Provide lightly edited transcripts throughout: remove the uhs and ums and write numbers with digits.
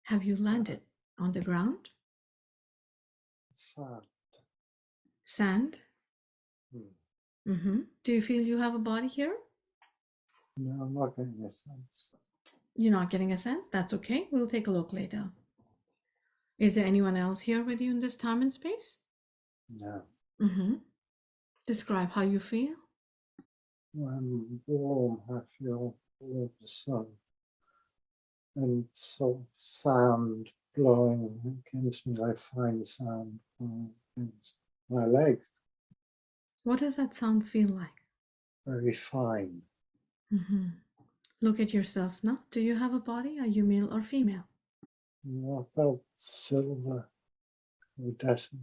Have you landed on the ground? Sand. Sand? Do you feel you have a body here? No, I'm not getting a sense. You're not getting a sense? That's okay. We'll take a look later. Is there anyone else here with you in this time and space? No. Describe how you feel. When warm, I feel all of the sun and sort of sand blowing against me, like fine sand blowing against my legs. What does that sound feel like? Very fine. Look at yourself now. Do you have a body? Are you male or female? I felt silver, iridescent.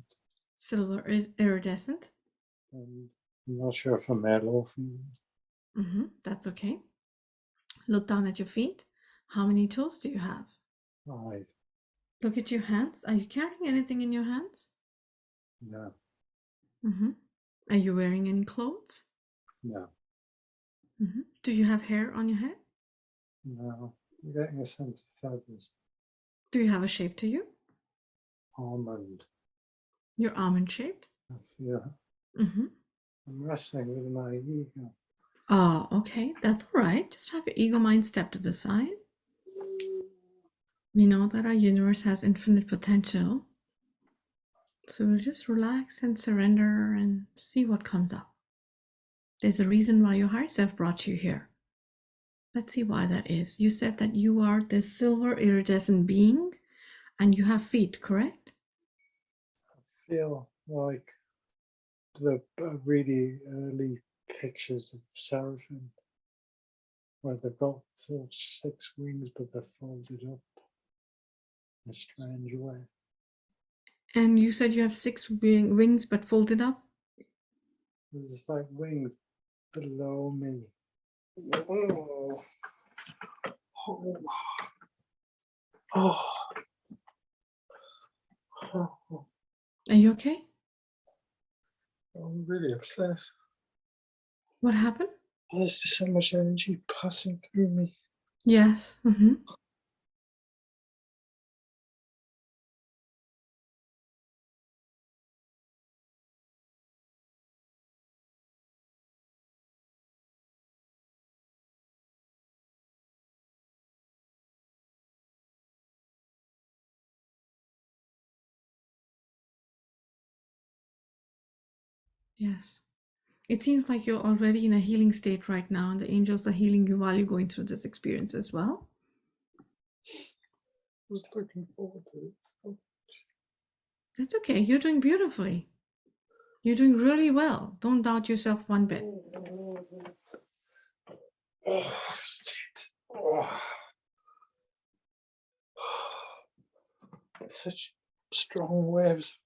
Silver iridescent? And I'm not sure if I'm male or female. That's okay. Look down at your feet. How many toes do you have? 5. Look at your hands. Are you carrying anything in your hands? No. Are you wearing any clothes? No. Do you have hair on your head? No. I'm getting a sense of feathers. Do you have a shape to you? Almond. You're almond shaped? I feel. I'm wrestling with my ego. Oh, okay. That's all right. Just have your ego mind step to the side. We know that our universe has infinite potential. So we'll just relax and surrender and see what comes up. There's a reason why your higher self brought you here. Let's see why that is. You said that you are this silver iridescent being and you have feet, correct? I feel like the really early pictures of seraphim, where they've got sort of 6 wings, but they're folded up in a strange way. And you said you have 6 wings, but folded up? There's like wings below me. Are you okay? I'm really obsessed. What happened? There's just so much energy passing through me. Yes. Yes. It seems like you're already in a healing state right now, and the angels are healing you while you're going through this experience as well. I was looking forward to it. It's okay. You're doing beautifully. You're doing really well. Don't doubt yourself one bit. Oh, shit. Oh. Such strong waves.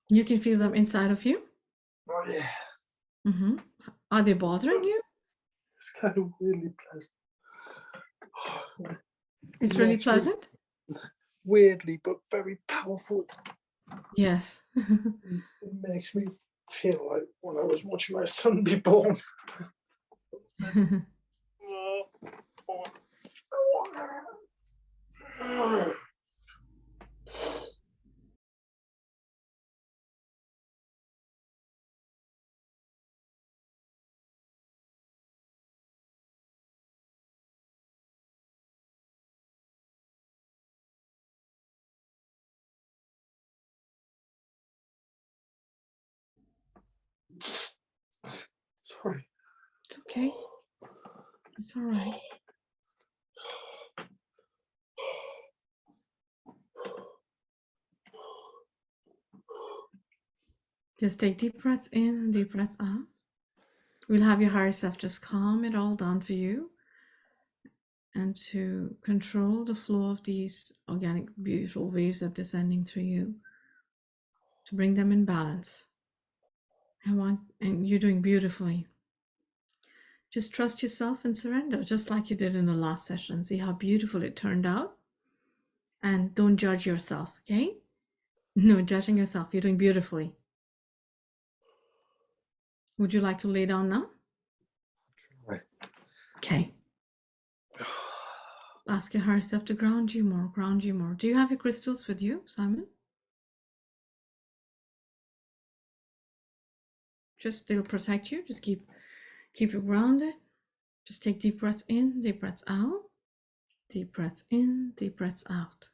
You can feel them inside of you? Oh, yeah. Are they bothering you? It's kind of really pleasant. It's really pleasant? Weirdly, but very powerful. Yes. It makes me feel like when I was watching my son be born. Sorry. It's okay. It's all right. Just take deep breaths in and deep breaths out. We'll have your higher self just calm it all down for you and to control the flow of these organic, beautiful waves of descending through you, to bring them in balance. And you're doing beautifully. Just trust yourself and surrender, just like you did in the last session. See how beautiful it turned out. And don't judge yourself, okay? No judging yourself. You're doing beautifully. Would you like to lay down now? Right. Okay. Ask your higher self to ground you more, ground you more. Do you have your crystals with you, Simon? Just, they'll protect you. Just keep you grounded. Just take deep breaths in, deep breaths out. Deep breaths in, deep breaths out.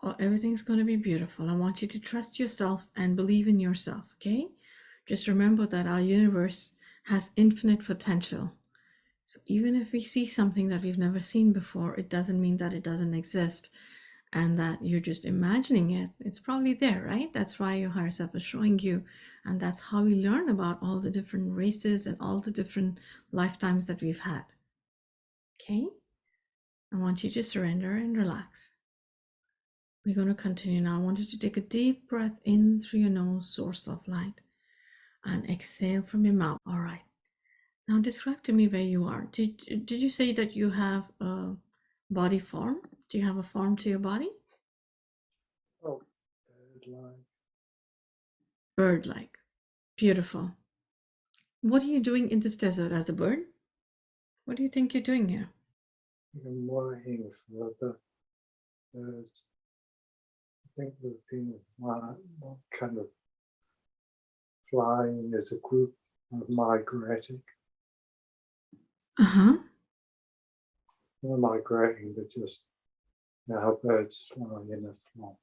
Oh, everything's going to be beautiful. I want you to trust yourself and believe in yourself, okay? Just remember that our universe has infinite potential. So even if we see something that we've never seen before, it doesn't mean that it doesn't exist and that you're just imagining it. It's probably there, right? That's why your higher self is showing you. And that's how we learn about all the different races and all the different lifetimes that we've had. Okay? I want you to surrender and relax. We're going to continue now. I want you to take a deep breath in through your nose, source of light, and exhale from your mouth. All right. Now describe to me where you are. Did you say that you have a body form? Do you have a form to your body? Oh, bird-like. Bird-like. Beautiful. What are you doing in this desert as a bird? What do you think you're doing here? I'm waiting for the birds. I think we've been kind of flying as a group of migrating. Uh-huh. Not migrating, but just how birds fly in a flock.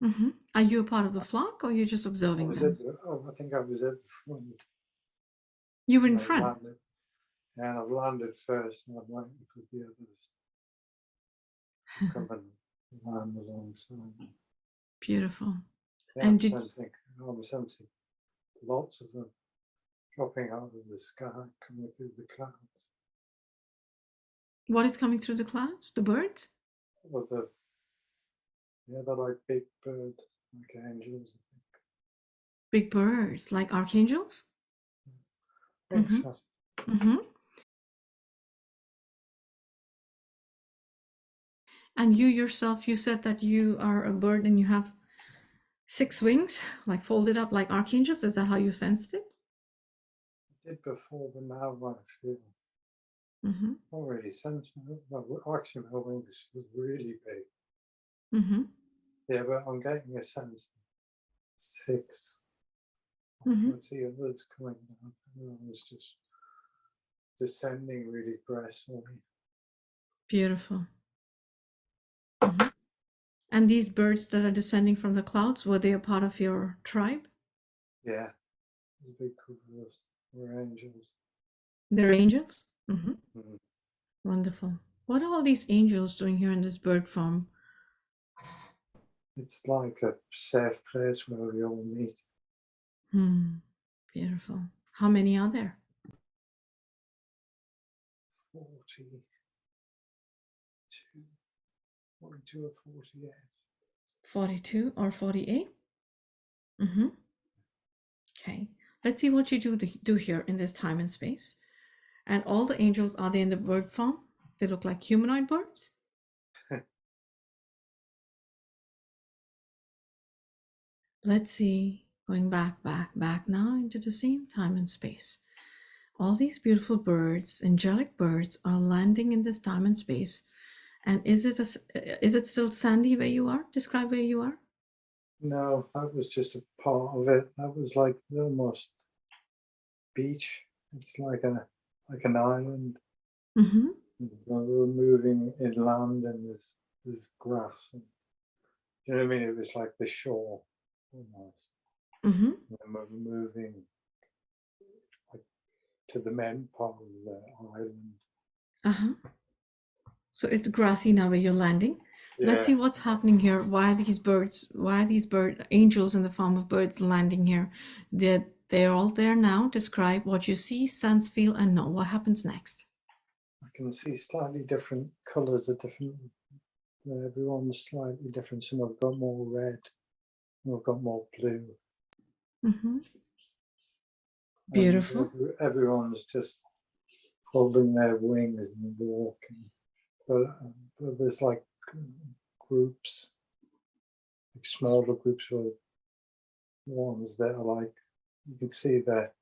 Mm-hmm. Are you a part of the flock or are you just observing them? I think I was at the front. You were in front? Landed, and I've landed first and I'm waiting for the others to come and land alongside. Beautiful. Yeah, And I'm sensing lots of them dropping out of the sky, coming through the clouds. what is coming through the clouds? The birds? Well, they're like big birds, like angels, I think. Big birds, like archangels? I think Mm-hmm. so. Mm-hmm. And you yourself, you said that you are a bird and you have 6 wings, like folded up like archangels. Is that how you sensed it? I did before, but now I feel Mm-hmm. already sensing it. Actually, my wings was really big. Mm-hmm. Yeah, but I'm getting a sense of 6. Mm-hmm. I see others coming down, and I was just descending really gracefully. Beautiful. Mm-hmm. And these birds that are descending from the clouds, were they a part of your tribe? Yeah, there's a big group of us. We're angels. They're angels? Mm-hmm. Mm-hmm. Wonderful. What are all these angels doing here in this bird form? It's like a safe place where we all meet. Beautiful. How many are there? 42 or 48. 42 or 48? Mm-hmm. Okay. Let's see what you do here in this time and space. And all the angels, are they in the bird form? They look like humanoid birds? Let's see. Going back now into the same time and space. All these beautiful birds, angelic birds, are landing in this time and space. And is it still sandy where you are? Describe where you are. No, that was just a part of it. That was like almost beach. It's like an island. Mm-hmm. We're moving inland, and there's grass. And, you know what I mean? It was like the shore almost. Mm-hmm. And we're moving like to the main part of the island. Uh-huh. So it's grassy now where you're landing. Yeah. Let's see what's happening here. Why are these bird angels in the form of birds landing here? They're all there now. Describe what you see, sense, feel, and know. What happens next? I can see slightly different colours of different. Everyone's slightly different. Some have got more red, some have got more blue. Mm-hmm. Beautiful. And everyone's just holding their wings and walking. But there's like groups, like smaller groups of ones that are like, you can see they're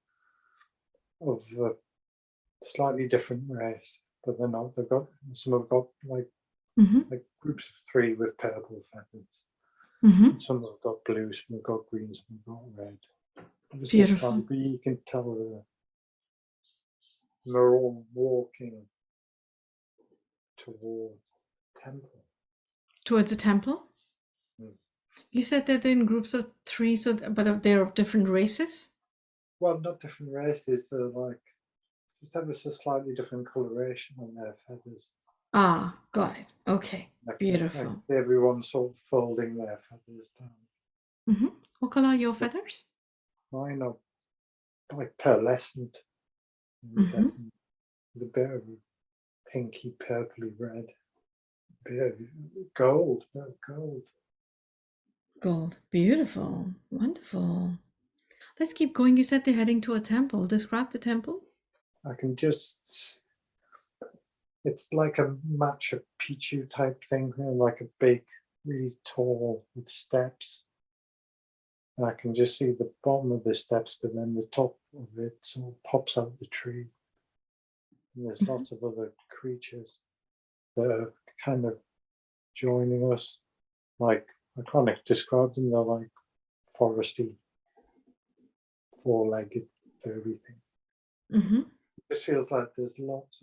of a slightly different race. but they're not. They've got some have got like groups of 3 with purple feathers. And some have got blue, some have got green, some have got red. It's just like, but you can tell they're all walking toward the temple. Towards the temple? You said that they're in groups of 3, so but they're of different races? Well, not different races. They're like just have a slightly different coloration on their feathers. Ah, got it. Okay, beautiful. Like everyone's sort of folding their feathers down. What color are your feathers? Mine are like pearlescent. The bit of pinky, purpley red. Bit of gold. Gold. Beautiful. Wonderful. Let's keep going. You said they're heading to a temple. Describe the temple. I can just... It's like a Machu Picchu type thing, like a big, really tall with steps. And I can just see the bottom of the steps, but then the top of it sort of pops out the tree. And there's lots of other creatures that are kind of joining us. Like, I can't describe them, they're like foresty, 4-legged, furry thing. It just feels like there's lots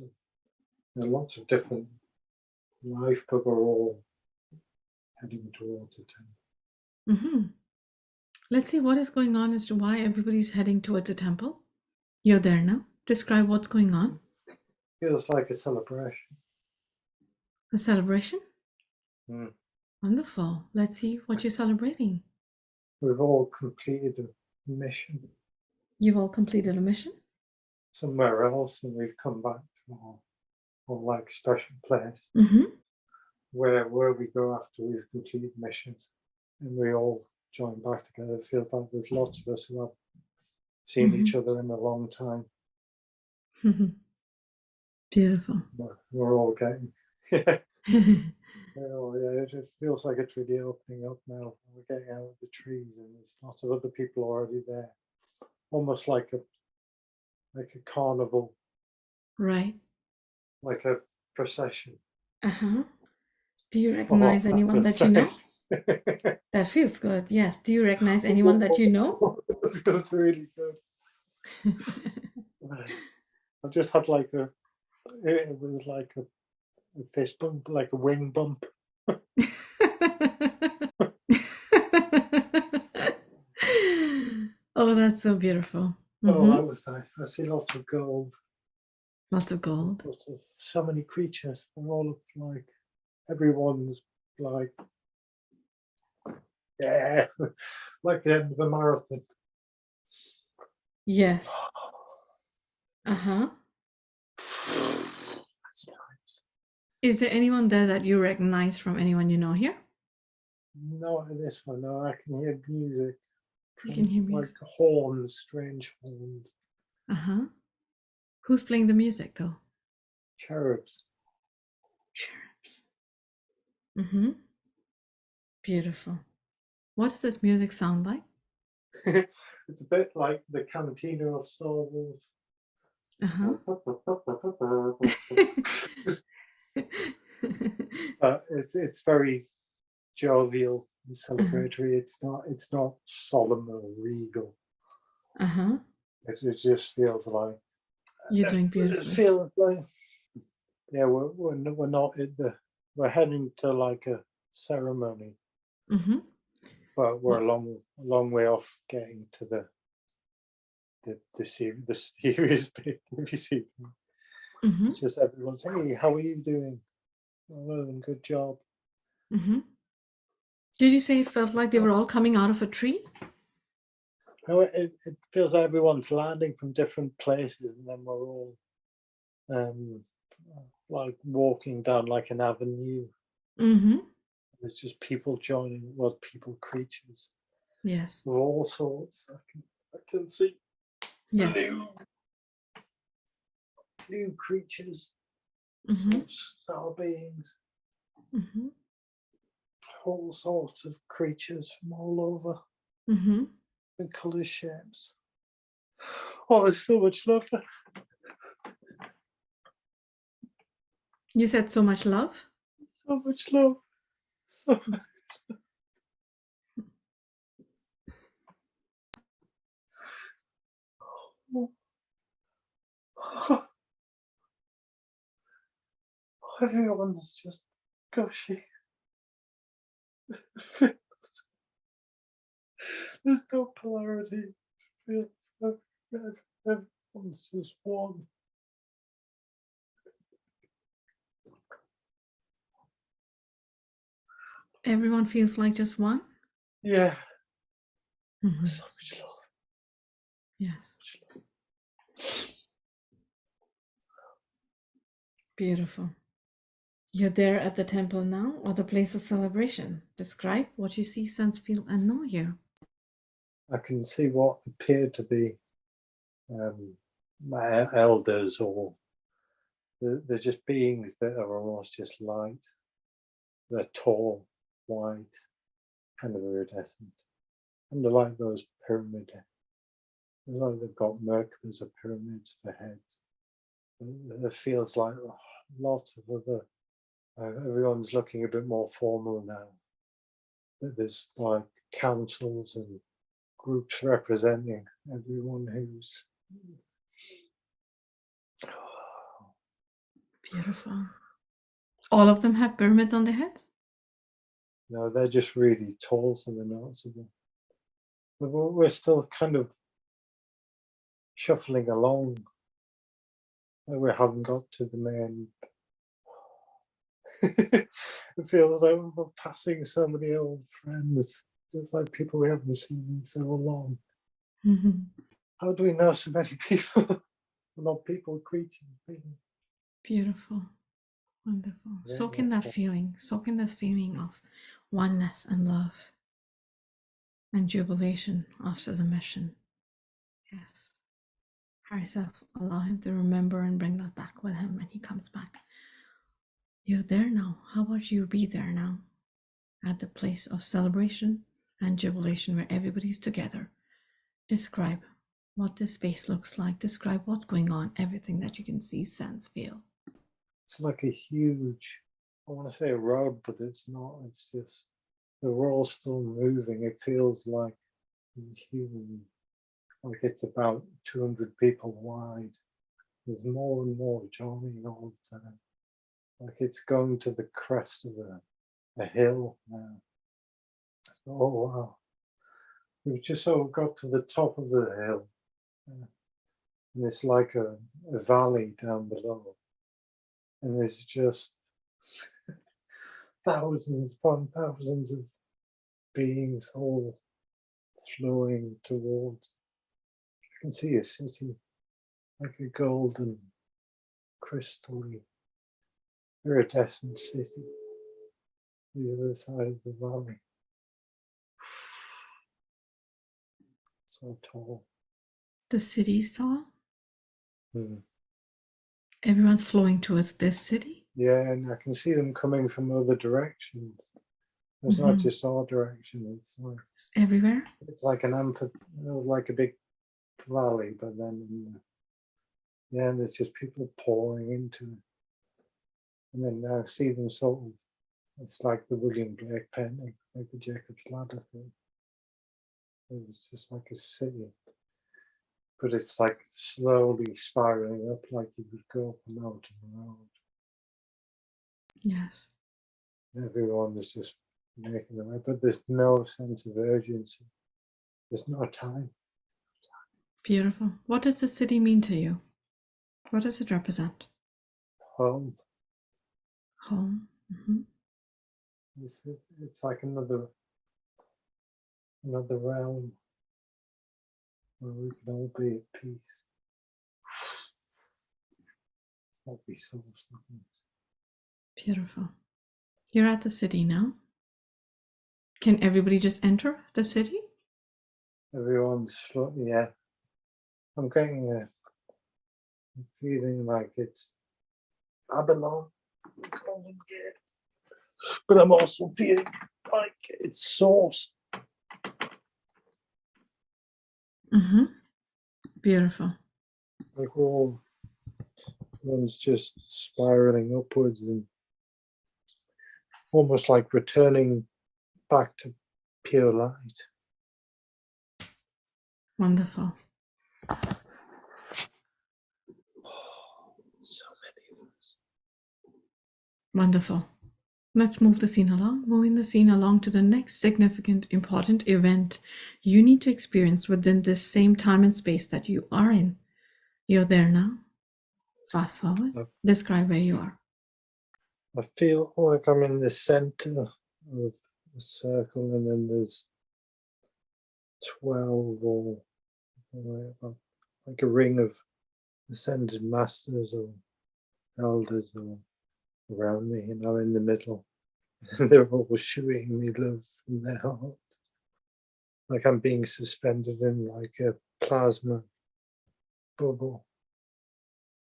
of different life, but we're all heading towards a temple. Let's see what is going on as to why everybody's heading towards a temple. You're there now. Describe what's going on. Feels like a celebration. A celebration? Wonderful. Let's see what you're celebrating. We've all completed a mission. You've all completed a mission? Somewhere else, and we've come back to our like special place where we go after we've completed missions, and we all join back together. It feels like there's lots of us who have seen each other in a long time. Beautiful. We're all getting it feels like it's really opening up now. We're getting out of the trees, and there's lots of other people already there, almost like a carnival, right? Like a procession. Do you recognize anyone that you know? That feels good. Yes. Do you recognize anyone that you know? It feels really good. I just had like it was like a fist bump, like a wing bump. Oh, that's so beautiful. Oh, that was nice. I see lots of gold. Lots of gold. So many creatures. They're all like, everyone's like, yeah, like the end of a marathon. Yes. That's nice. Is there anyone there that you recognize from anyone you know here? Not in this one. No, I can hear music. You can hear music. Like horns, strange horns. Who's playing the music though? Cherubs. Beautiful. What does this music sound like? It's a bit like the cantina of Star Wars. It's very jovial and celebratory. It's not solemn or regal. It just feels like you're doing beautifully. It feels like we're not in we're heading to like a ceremony, but we're a long way off getting to the serious bit. It's just everyone's, hey, how are you doing? Well, good job. Did you say it felt like they were all coming out of a tree? No, it feels like everyone's landing from different places, and then we're all like walking down like an avenue. There's just people joining, creatures. Yes. Of all sorts. I can see blue creatures, star beings, all sorts of creatures from all over, and colours, shapes. Oh, there's so much love there. You said so much love. So much love. So much. Everyone's just gushy. There's no polarity. It feels like everyone's just one. Everyone feels like just one. Yeah. Mm-hmm. So much love. Yes. So much love. Beautiful. You're there at the temple now, or the place of celebration. Describe what you see, sense, feel, and know here. I can see what appear to be my elders, or they're just beings that are almost just light. They're tall, white, kind of iridescent. And they're like those pyramid. It's like they've got Merkabahs or pyramids for heads. It feels like lots of other. Everyone's looking a bit more formal now. There's like councils and groups representing everyone who's. Beautiful. All of them have pyramids on their head? No, they're just really tall, so they're noticeable. But we're still kind of shuffling along. We haven't got to the main. It feels like we're passing so many old friends, just like people we haven't seen in so long. Mm-hmm. How do we know so many people? Not people, creatures, beings. Beautiful. Wonderful. Yeah, Soak in that so feeling. Soak in this feeling of oneness and love and jubilation after the mission. Yes. Higher self, allow him to remember and bring that back with him when he comes back. You're there now. How about you be there now at the place of celebration and jubilation where everybody's together? Describe what this space looks like. Describe what's going on, everything that you can see, sense, feel. it's like a huge, I want to say a road, but it's not. It's just, we're all still moving. It feels like human, like it's about 200 people wide. There's more and more joining all the time. Like it's going to the crest of a hill now. Oh wow. We've just sort of got to the top of the hill. And it's like a valley down below. And there's just thousands upon thousands of beings all flowing towards. I can see a city, like a golden, crystally, iridescent city, the other side of the valley. So tall. The city's tall. Mm. Everyone's flowing towards this city. Yeah, and I can see them coming from other directions. It's not just our direction. It's everywhere. It's like an like a big valley, but then yeah, and there's just people pouring into it. And then now see them sort of. It's like the William Blake painting, like the Jacob's Ladder thing. It's just like a city, but it's like slowly spiraling up, like you would go up a mountain road. Yes. Everyone is just making the way, but there's no sense of urgency. There's no time. Beautiful. What does the city mean to you? What does it represent? Home. Home. Mm-hmm. It's like another realm where we can all be at peace. Not be so something. Beautiful. You're at the city now. Can everybody just enter the city? Everyone's floating. Yeah, I'm getting a feeling like it's Babylon, Golden Gate, but I'm also feeling like it's Source. Mm-hmm. Beautiful. Like we're all everyone's just spiraling upwards and almost like returning back to pure light. Wonderful. So many of us. Wonderful. Let's move the scene along. Moving the scene along to the next significant, important event you need to experience within this same time and space that you are in. You're there now. Fast forward. Describe where you are. I feel like I'm in the center of a circle, and then there's 12 or like a ring of ascended masters or elders or around me, and I'm in the middle. And they're all shooting me love from their heart. Like I'm being suspended in like a plasma bubble.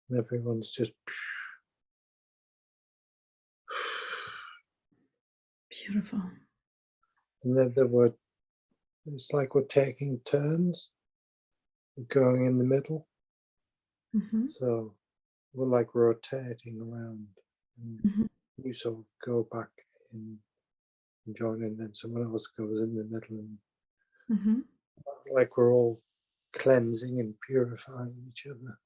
And everyone's just Beautiful. and then it's like we're taking turns going in the middle. Mm-hmm. So we're like rotating around. And Mm-hmm. you sort of go back in and join in, then someone else goes in the middle, and Mm-hmm. like we're all cleansing and purifying each other.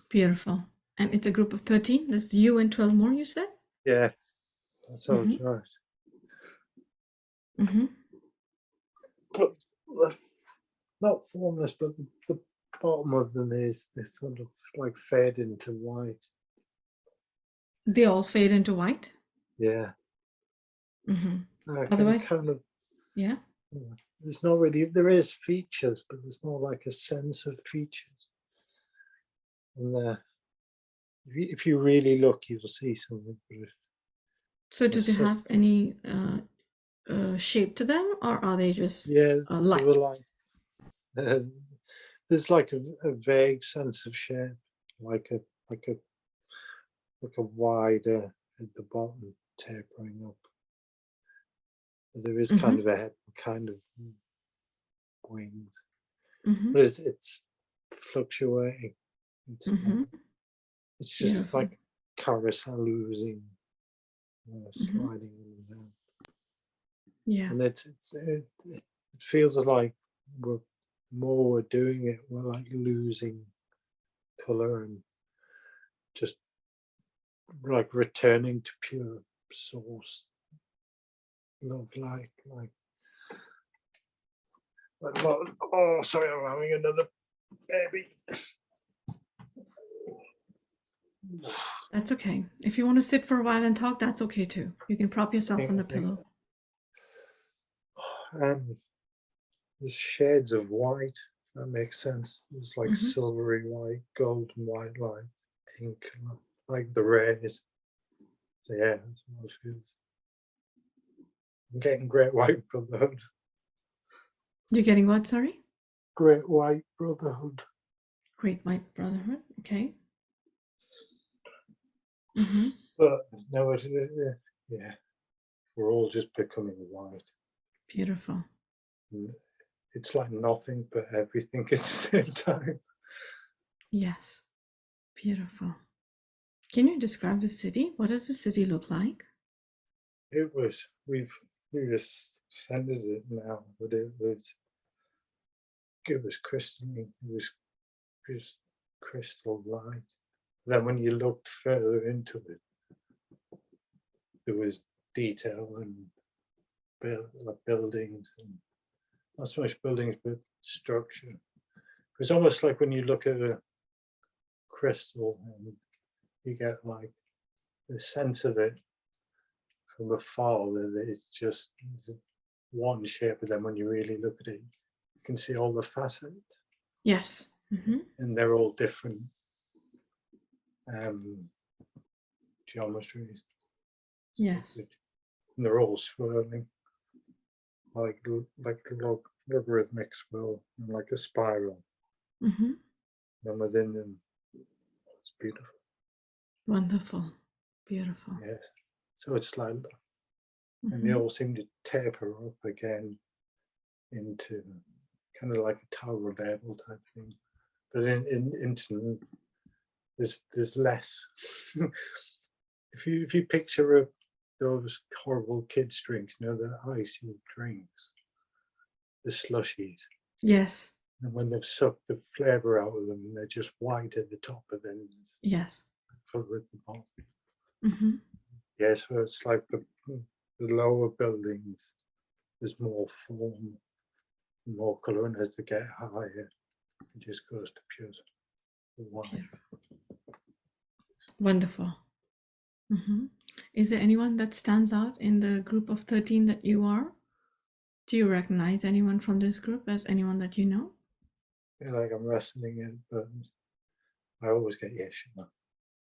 Beautiful. And it's a group of 13. There's you and 12 more, you said? Yeah, that sounds right. Mm-hmm. But not formless, but the bottom of them is this sort of like fade into white. They all fade into white? Yeah. Mm-hmm. I Otherwise, kind of, yeah. there's not really, there is features, but there's more like a sense of features. And if you really look, you'll see something. So do they have any shape to them, or are they just light? They were like, there's like a vague sense of shape, like a wider at the bottom, tapering up. There is kind of a head, kind of wings, but it's fluctuating. It's not, it's just like carousel losing, sliding in and out. Yeah. And it feels like the more we're doing it, we're like losing color and just like returning to pure source love, like oh, sorry, I'm having another baby. That's okay. If you want to sit for a while and talk, that's okay too. You can prop yourself on the pillow. There's shades of white. That makes sense. It's like silvery white, golden white, like pink, like the rays. So yeah, that's what it feels. I'm getting Great White Brotherhood. You're getting what, sorry? Great White Brotherhood. Great White Brotherhood, okay. But no, yeah, we're all just becoming white. Beautiful. It's like nothing but everything at the same time. Yes, beautiful. Can you describe the city? What does the city look like? We just ascended it now, but it was crystalline. It was just crystal light. Then when you looked further into it, there was detail and buildings, and not so much buildings, but structure. It was almost like when you look at a crystal and you get like the sense of it from afar, that it's just one shape, but then when you really look at it, you can see all the facets. Yes. And they're all different geometries. Yes. And they're all swirling like logarithmic swirl, like a spiral. And within them, it's beautiful. Wonderful. Beautiful. Yes. So it's like, and they all seem to taper up again into kind of like a tower level type thing, but into there's less. if you picture those horrible kids drinks, the icy drinks, the slushies. Yes. And when they've sucked the flavour out of them, they're just white at the top, and then Yes. covered at the bottom. Mm-hmm. Yeah, so it's like the lower buildings, there's more form, more colour, and as they get higher, it just goes to pure white. Beautiful. Wonderful. Mm-hmm. Is there anyone that stands out in the group of 13 that you are? Do you recognize anyone from this group as anyone that you know? I feel like I'm wrestling it, but I always get Yeshua.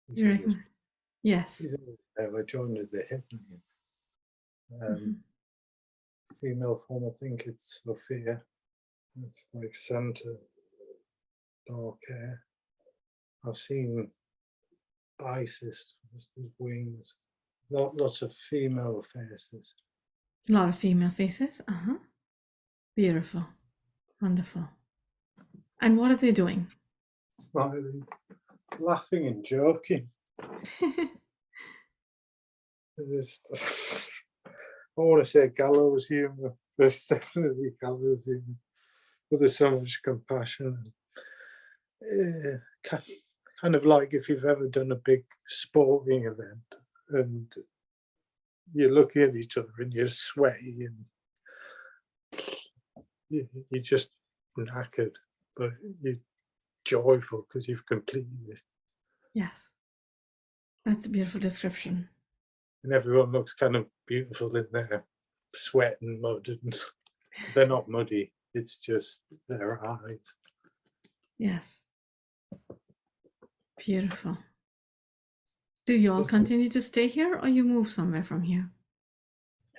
You recognize? Yes. He's always there. I joined the Hypnotherapist. Mm-hmm. Female form, I think it's Sophia. It's like center, dark hair. I've seen Isis, there's wings, lots of female faces. A lot of female faces. Uh-huh. Beautiful. Wonderful. And what are they doing? Smiling, laughing and joking. It's, I want to say gallows humour. There's definitely gallows humour. But there's so much compassion. Kind of like if you've ever done a big sporting event and you're looking at each other and you're sweaty and you're just knackered, but you're joyful because you've completed it. Yes. That's a beautiful description. And everyone looks kind of beautiful in their sweat and mud. And they're not muddy, it's just their eyes. Yes. Beautiful. Do you all continue to stay here or you move somewhere from here?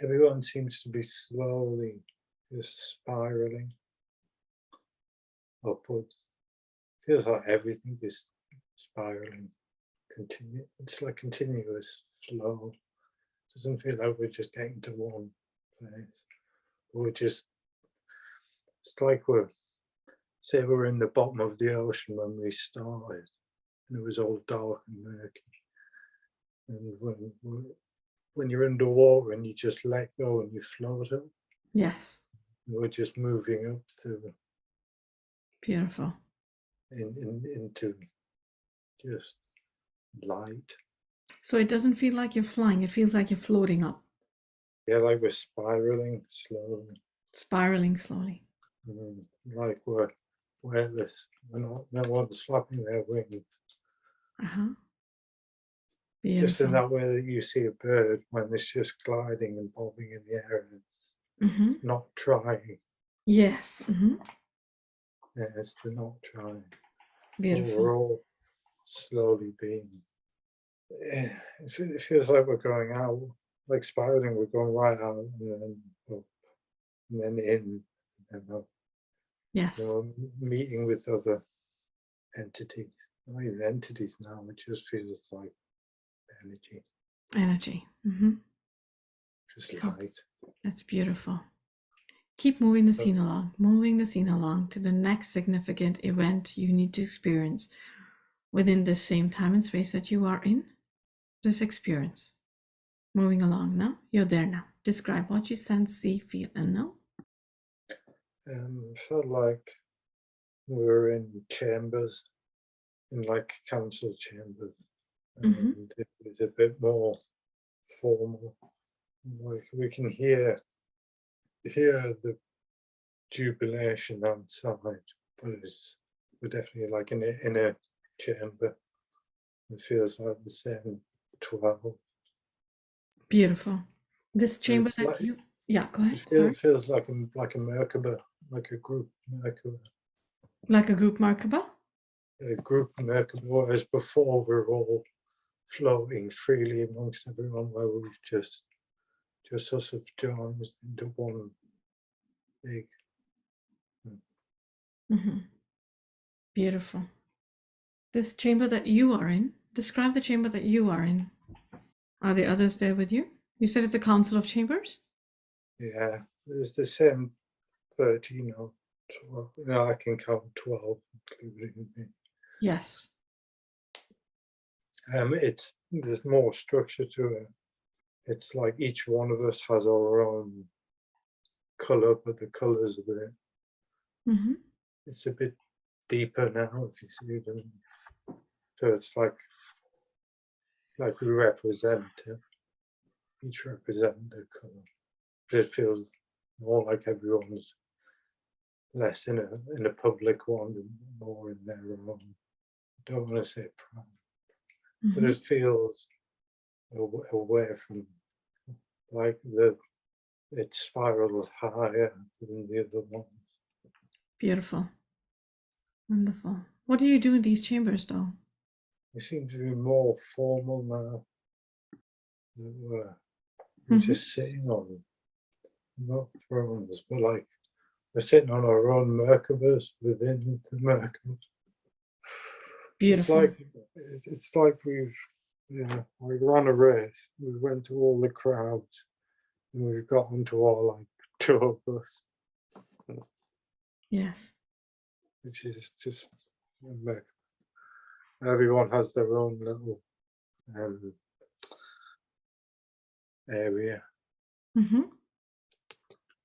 Everyone seems to be slowly just spiraling upwards. Feels like everything is spiraling. It's like continuous flow. Doesn't feel like we're just getting to one place. It's like say we're in the bottom of the ocean when we started, and it was all dark and murky. And when you're underwater and you just let go and you float up. Yes. We're just moving up through. Beautiful. Into just light. So it doesn't feel like you're flying, it feels like you're floating up. Yeah, like we're spiraling slowly. Spiraling slowly. Like we're weightless. No one's flapping their wings. Uh-huh. Beautiful. Just in that way that you see a bird when it's just gliding and bobbing in the air. It's not trying. Yes. Mm-hmm. Yeah, it's the not trying. Beautiful. We're all slowly being. It feels like we're going out, like spiraling. We're going right out and then up, and then in, and up. Yes. Meeting with other entities. Not even entities now. It just feels like energy. Energy. Mm-hmm. Just light. That's beautiful. Keep moving the scene along to the next significant event you need to experience within this same time and space that you are in. Just experience. Moving along now. You're there now. Describe what you sense, see, feel, and know. Felt like we were in chambers, in like council chambers. And it was a bit more formal. Like we can hear the jubilation outside, but we're definitely like in a chamber. It feels like the same 12. Beautiful. This chamber that like, you... Yeah, go ahead. It feels like a Merkaba, like a group Merkaba. Like a group Merkaba? A group Merkaba, whereas before we're all floating freely amongst everyone, where we've just sort of joined into one big. Beautiful. This chamber that you are in, describe the chamber that you are in. Are there others there with you? You said it's a council of chambers? Yeah, there's the same 13 or 12. I can count 12, including me. Yes. There's more structure to it. It's like each one of us has our own color, but the colors of it, Mm-hmm. it's a bit deeper now, if you see them. So it's like we represent it. Each represent a color, but it feels more like everyone's less in a public one and more in their own. I don't want to say private, but Mm-hmm. it feels away from, like it spirals higher than the other ones. Beautiful. Wonderful. What do you do in these chambers, though? We seem to be more formal now. We're Mm-hmm. just sitting on, not thrones, but like we're sitting on our own Merkabahs within the Merkabah. Beautiful. It's like we've, we ran a race. We went through all the crowds, and we've got onto our like tour bus, Yes. which is just Merkabah. Everyone has their own little area. Mm-hmm.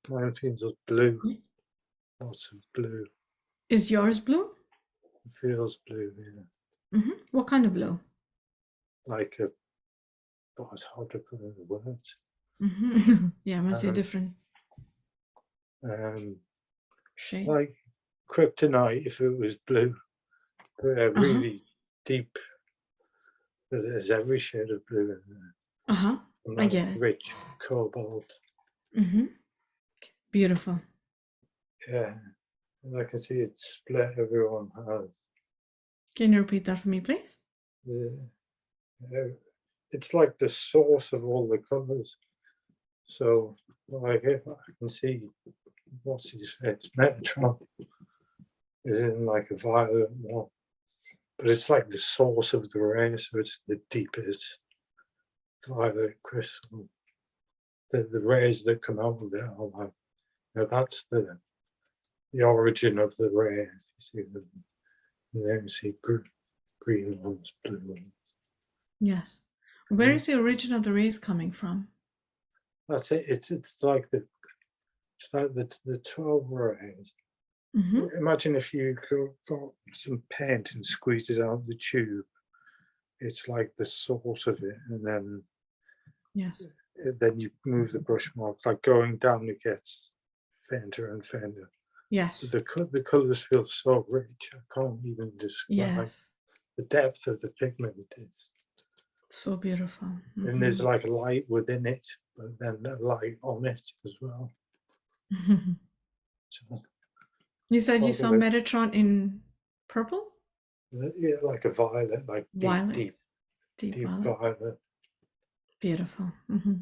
Mine feels blue, lots of blue. Is yours blue? It feels blue, yeah. Mm-hmm. What kind of blue? Like a, oh, it's hard to put into words. Mm-hmm. Yeah, must be different shade. Like kryptonite, if it was blue, but really deep. There's every shade of blue in there. Uh-huh. And I get it. rich cobalt. Mm-hmm. Beautiful. Yeah, and I can see it's split. Everyone has. Can you repeat that for me, please? It's like the source of all the colors. So, like, if I can see what's his face, Metatron is in like a violet one, but it's like the source of the ray, so it's the deepest violet crystal. The rays that come out of it are like, that's the origin of the ray. You see them, and then you see green ones, blue ones. Yes. Where is the origin of the rays coming from? That's it. It's like the 12 rays. Mm-hmm. Imagine if you got some paint and squeezed it out of the tube. It's like the source of it, and then you move the brush mark, like going down, it gets fainter and fainter. Yes. The colors feel so rich. I can't even describe the depth of the pigment. Is so beautiful. Mm-hmm. And there's like a light within it, but then a light on it as well. So, you said you saw Metatron in purple? Yeah, like a violet, like deep violet. Beautiful. Mm-hmm.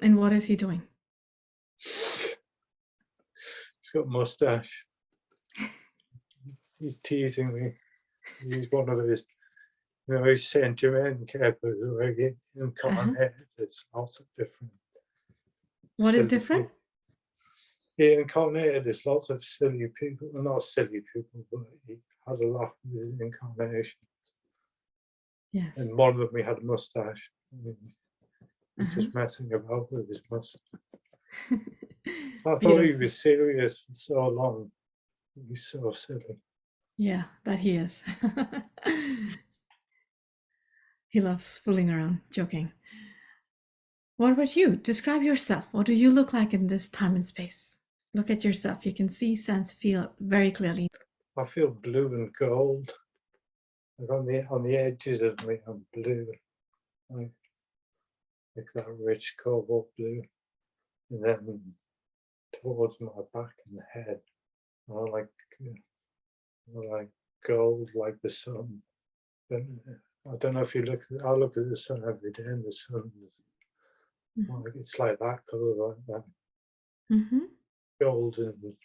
And what is he doing? He's got a mustache. He's teasing me. He's one of his, he's Saint Germain characters where he incarnated. There's lots of different. What is different? He incarnated there's lots of silly people, well, not silly people, but he had a laugh with his incarnation. Yes. And one of them, he had a mustache. He's just messing about with his mustache. I thought he was serious for so long. He's so silly. Yeah, that he is. He loves fooling around, joking. What about you? Describe yourself. What do you look like in this time and space? Look at yourself. You can see, sense, feel very clearly. I feel blue and gold. Like on the edges of me, I'm blue. Like that rich cobalt blue. And then towards my back and head, I like gold, like the sun. But I don't know if you look. I look at the sun every day, and the sun is like it's like that color, like that, golden,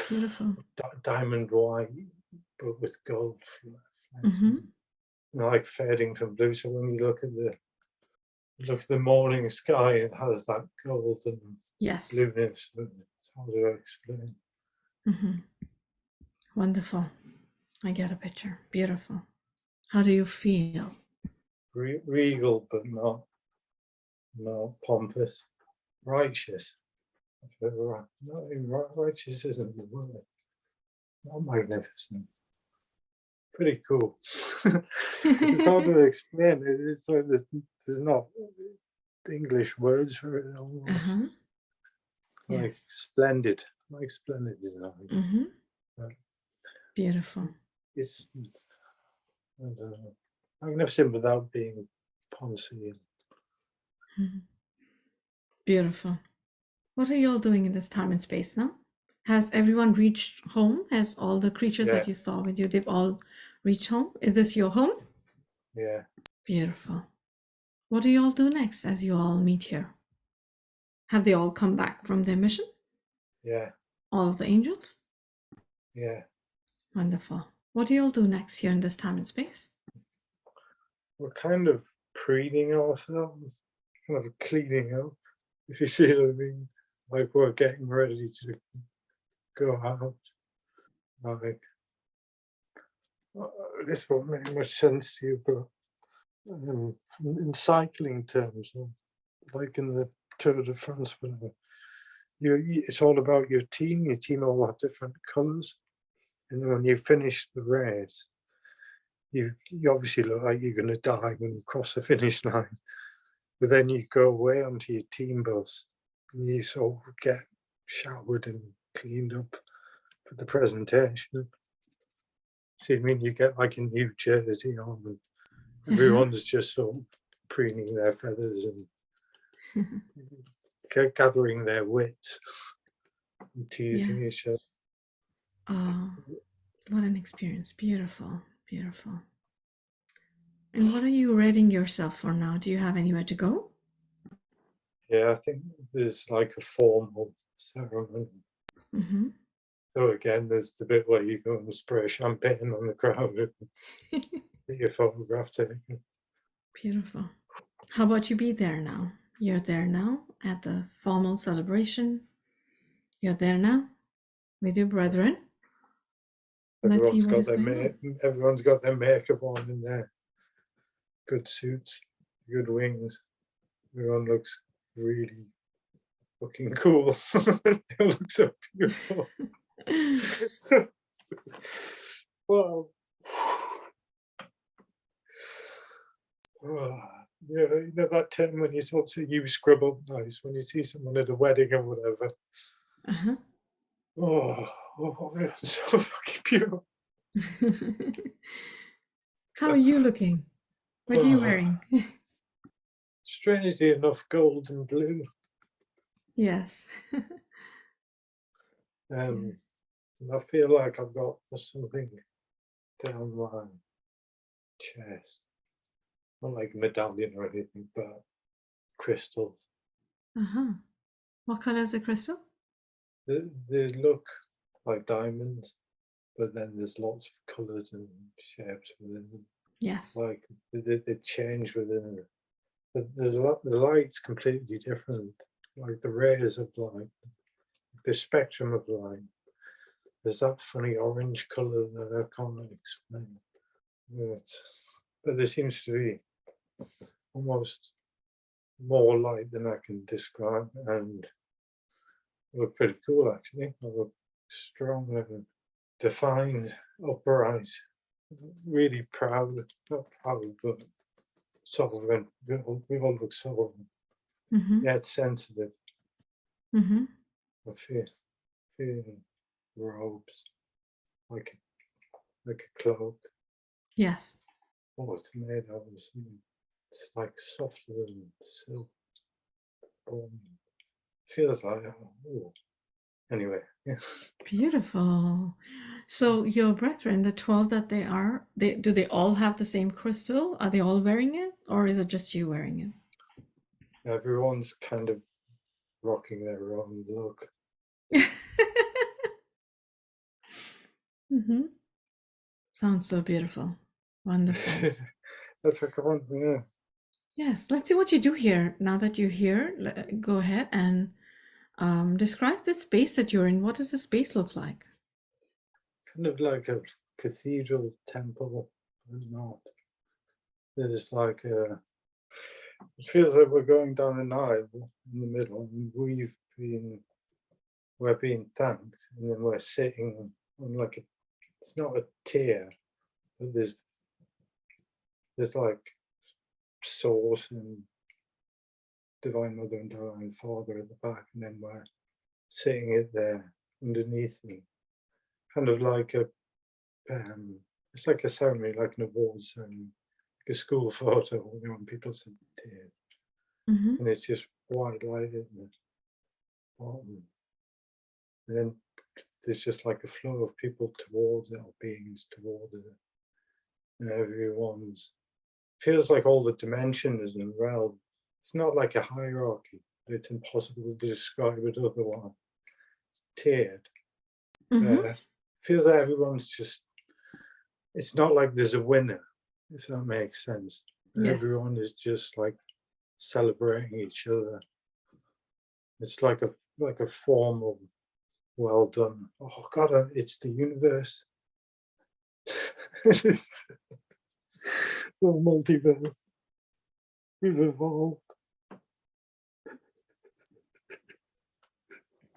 beautiful, diamond white, but with gold flecks. Like fading from blue. So when you look at the morning sky, it has that golden blueness. How do I explain? Wonderful. I get a picture. Beautiful. How do you feel? Regal, but not pompous. Righteous. Not even righteous isn't the word. Not magnificent. Pretty cool. It's hard to explain. It's like there's not English words for it almost. Like Yes. splendid. Like splendid design. Beautiful. It's I don't know, magnificent without being poncy. Beautiful. What are you all doing in this time and space now? Has everyone reached home? Has all the creatures that you saw with you, they've all reached home? Is this your home? Yeah. Beautiful. What do you all do next as you all meet here? Have they all come back from their mission? Yeah. All of the angels? Yeah. Wonderful. What do you all do next here in this time and space? We're kind of preening ourselves, kind of cleaning up, if you see what I mean. Like we're getting ready to go out. Like this won't make much sense to you, but in cycling terms, like in the Tour de France, whatever, it's all about your team. Your team all have different colours, and then when you finish the race, you obviously look like you're going to die when you cross the finish line. But then you go away onto your team bus, and you sort of get showered and cleaned up for the presentation. See, I mean, you get like a new jersey on, and everyone's just sort of preening their feathers and gathering their wits and teasing each other. Oh, what an experience. Beautiful, beautiful. And what are you readying yourself for now? Do you have anywhere to go? Yeah, I think there's like a formal ceremony. So again, there's the bit where you go and spray champagne on the crowd and get your photograph taken. Beautiful. How about you be there now? You're there now at the formal celebration. You're there now with your brethren. Everyone's got their makeup on in their good suits, good wings. Everyone looks really fucking cool. They look so beautiful. So, well, yeah, you know that term when you sort of you scrub up nice when you see someone at a wedding or whatever. So fucking beautiful. How are you looking? What are you wearing? Strangely enough, gold and blue. Yes. And I feel like I've got something down my chest. Not like a medallion or anything, but crystals. What color is the crystal? They look like diamonds, but then there's lots of colours and shapes within them. Yes. Like they change within it. The light's completely different. Like the rays of light, the spectrum of light. There's that funny orange colour that I can't explain. But there seems to be almost more light than I can describe, and it looked pretty cool actually. I look strong and defined, upright, really proud. Not proud, but sort of we all look so yet sensitive. I feel robes, like a cloak. Yes. Oh, it's made out of something. It's like softer than silk. Feels like, oh. Anyway, yeah. Beautiful. So your brethren, the 12 that they are, do they all have the same crystal? Are they all wearing it, or is it just you wearing it? Everyone's kind of rocking their own look. Sounds so beautiful. Wonderful. That's what I want, yeah. Yes, let's see what you do here. Now that you're here, go ahead and describe the space that you're in. What does the space look like? Kind of like a cathedral temple, not. there's like a, it feels like we're going down an aisle in the middle, and we're being thanked, and then we're sitting on like a, it's not a tier, but there's like Source and Divine Mother and Divine Father at the back, and then we're sitting it there underneath me, kind of like a, it's like a ceremony, like an awards ceremony, like a school photo, when people sit here, and it's just white light in the bottom, and then there's just like a flow of people towards it, or beings towards it, and everyone's, feels like all the dimensions and realms. It's not like a hierarchy, but it's impossible to describe it otherwise. It's tiered. Feels like everyone's just, it's not like there's a winner, if that makes sense. Yes. Everyone is just like celebrating each other. It's like a form of well done. Oh God, it's the universe. The multiverse. We've evolved.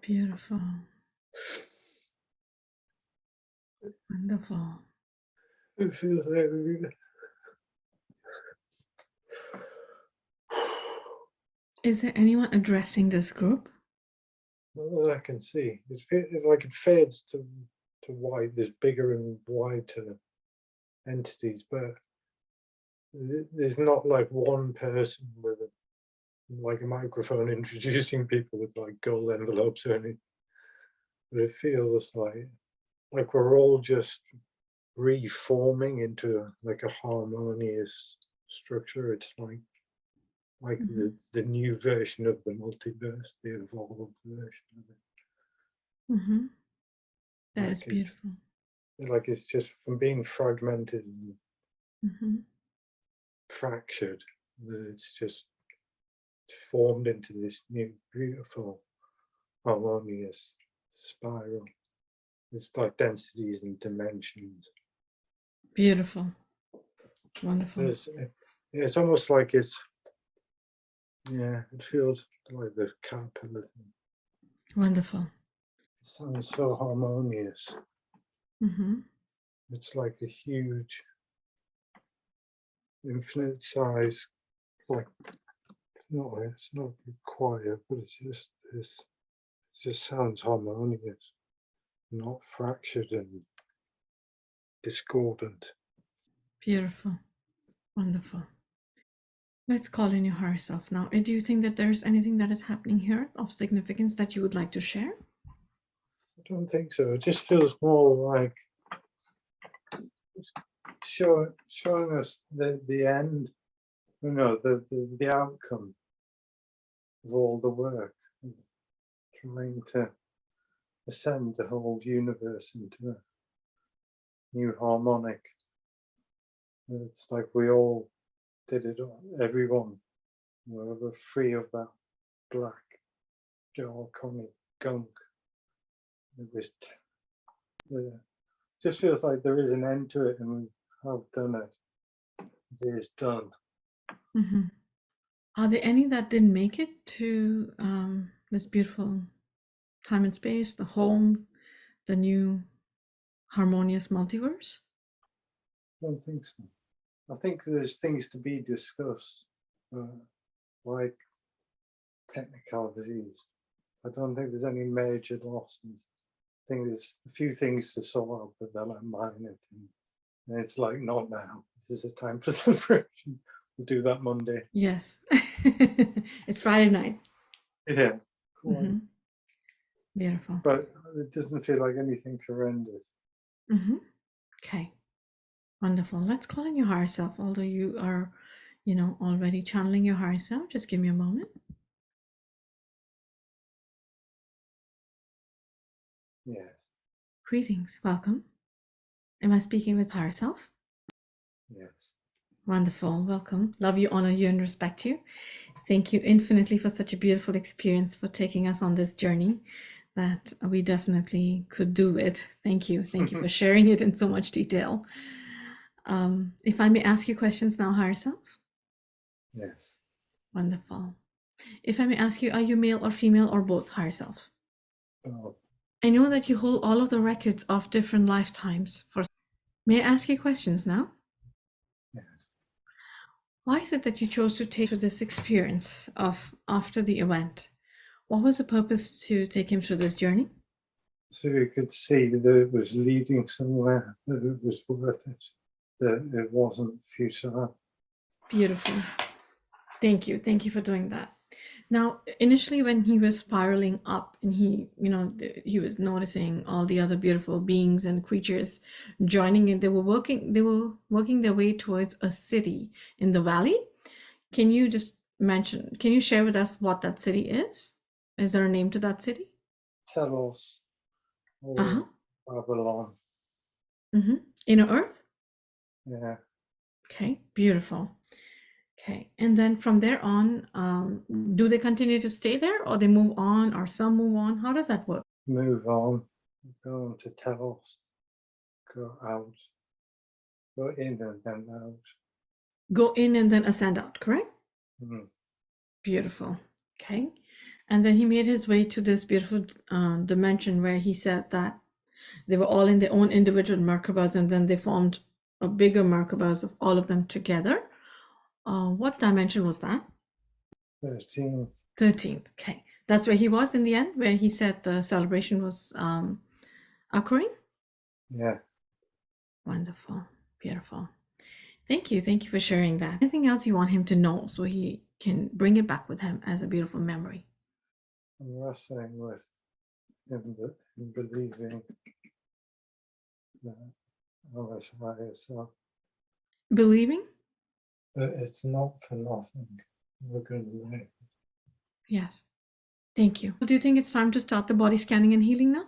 Beautiful. Wonderful. It feels like Is there anyone addressing this group? Not that I can see. It's like it fades to white. There's bigger and whiter entities, but there's not like one person with like a microphone introducing people with like gold envelopes or anything. But it feels like we're all just reforming into like a harmonious structure. It's like the new version of the multiverse, the evolved version of it. That is beautiful. Like it's just from being fragmented and fractured, that it's formed into this new, beautiful, harmonious spiral. It's like densities and dimensions. Beautiful. Wonderful. It's almost like it feels like the caterpillar thing. Wonderful. It sounds so harmonious. It's like a huge, infinite size, like, no, it's not quiet, but it's just this, it just sounds harmonious, not fractured and discordant. Beautiful. Wonderful. Let's call in your higher self now. Do you think that there's anything that is happening here of significance that you would like to share? I don't think so. It just feels more like showing us the end, the outcome of all the work, trying to ascend the whole universe into a new harmonic. It's like we all did it, everyone, we're free of that black, dark, gunk. It was, just feels like there is an end to it, and we have done it. It is done. Are there any that didn't make it to this beautiful time and space, the home, the new harmonious multiverse? I don't think so. I think there's things to be discussed, like technicalities. I don't think there's any major losses. I think there's a few things to sort out, but they're like minor things. And it's like, not now. This is a time for celebration. We'll do that Monday. Yes. It's Friday night. Yeah. Cool. Beautiful. But it doesn't feel like anything horrendous. Okay. Wonderful. Let's call in your higher self. Although you are, already channeling your higher self, just give me a moment. Yeah. Greetings. Welcome. Am I speaking with higher self? Yes. Wonderful. Welcome. Love you, honor you, and respect you. Thank you infinitely for such a beautiful experience, for taking us on this journey that we definitely could do it. Thank you. Thank you for sharing it in so much detail. If I may ask you questions now, higher self? Yes. Wonderful. If I may ask you, are you male or female or both, higher self? Oh, I know that you hold all of the records of different lifetimes. May I ask you questions now? yes. Why is it that you chose to take through this experience of after the event? What was the purpose to take him through this journey? So you could see that it was leading somewhere, that it was worth it, that it wasn't futile. Beautiful. Thank you. Thank you for doing that. Now, initially, when he was spiraling up and he was noticing all the other beautiful beings and creatures joining in, they were working their way towards a city in the valley. Can you share with us what that city is? Is there a name to that city? Telos or Uh-huh. Babylon. Mm-hmm. Inner Earth? Yeah. Okay, beautiful. Okay, and then from there on, do they continue to stay there or they move on or some move on? How does that work? Move on, go on to Telos, go out, go in and then out. Go in and then ascend out, correct? Mm. Beautiful. Okay, and then he made his way to this beautiful dimension where he said that they were all in their own individual Merkabas and then they formed a bigger Merkabas of all of them together. What dimension was that? 13. 13th. Okay, that's where he was in the end, where he said the celebration was occurring. Yeah. Wonderful. Beautiful. Thank you. Thank you for sharing that. Anything else you want him to know so he can bring it back with him as a beautiful memory? I'm wrestling with him believing that yourself. Believing? But it's not for nothing. We're going to make it. Yes. Thank you. Do you think it's time to start the body scanning and healing now?